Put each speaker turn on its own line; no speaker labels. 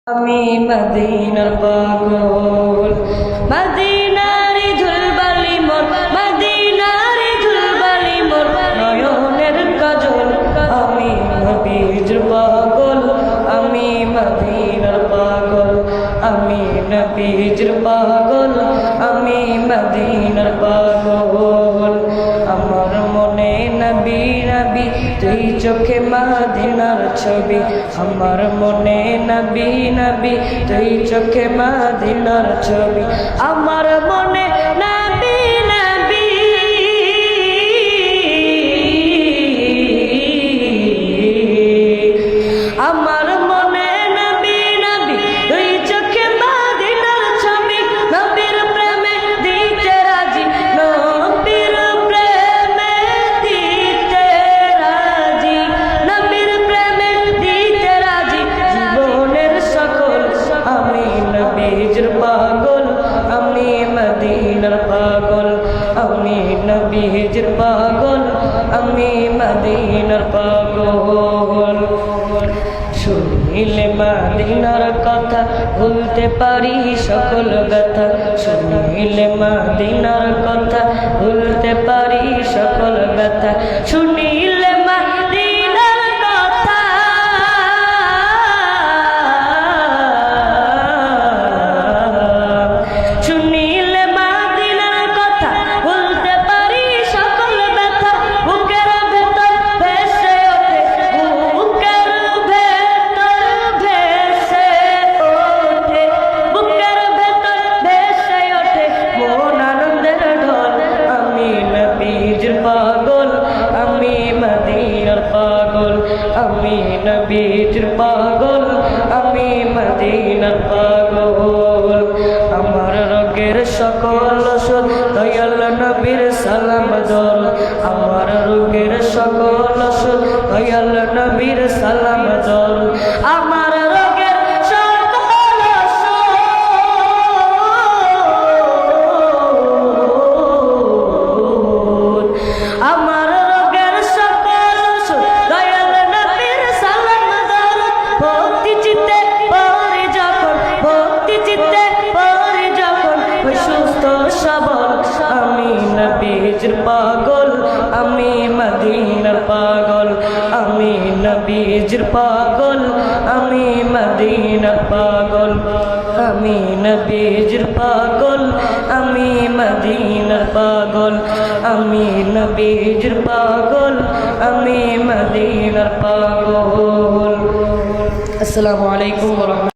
আমি মদিনার পাগল, মদিনারি ধুলবালি মোর, মদিনারি ধুলবালি মোর নয়নের কাজল। আমি নবীর পাগল, আমি মদিনার পাগল, আমি নবীর পাগল, আমি মদিনার পাগল। আমার মনে নবী নবী তুই চোখে মদিনার ছবি, আমার মনে নবী নবী তুই চোখে মদিনার ছবি, আমার মনে নবী নবী আমার মনে নবী নবী তুই চোখে মদিনার ছবি। নবীর প্রেমে দিতে রাজি, নবীর প্রেমে দিতে রাজি, নবীর প্রেমে দিতে রাজি জীবনের সকল। আমি নবীর পাগল, আমি মদিনার পাগল, আমি নবীর পাগল, আমি মদিনার পাগল। শুনিলে মদিনার কথা ভুলতে পারি সকল ব্যথা, শুনিলে মদিনার কথা ভুলতে পারি সকল ব্যথা, শুনিলে মদিনার কথা শুনিলে মদিনার কথা ভুলতে পারি সকল ব্যথা। বুকের ভেতর ভেসে ওঠে, বুকের ভেতর ভেসে ওঠে, বুকের ভেতর ভেসে ওঠে মন আনন্দের ঢল। আমি নবীর পাগল, আমি মদিনার পাগল, আমি নবীর পাগল, আমি মদিনার পাগল। আমার রোগের সকল ওষুধ দয়াল নবীর সালাম দল, আমার রোগের সকল ওষুধ দয়াল নবীর সালাম দল। আমার রোগের সকল ওষুধ আমার রোগের সকল ওষুধ দয়াল নবীর সালাম দল। ভক্তি চিত্তে পড়ে যখন, ভক্তি চিত্তে পড়ে যখন ওই সুস্থ সবল। আমি নবীর পাগল, আমি মদিনার পাগল, আমি নবীর পাগল, আমি মদিনার পাগল, আমি নবীর পাগল, আমি মদিনার পাগল, আমি নবীর পাগল, আমি মদিনার পাগল। আসসালামু আলাইকুম ওয়া রাহমাতুল্লাহ।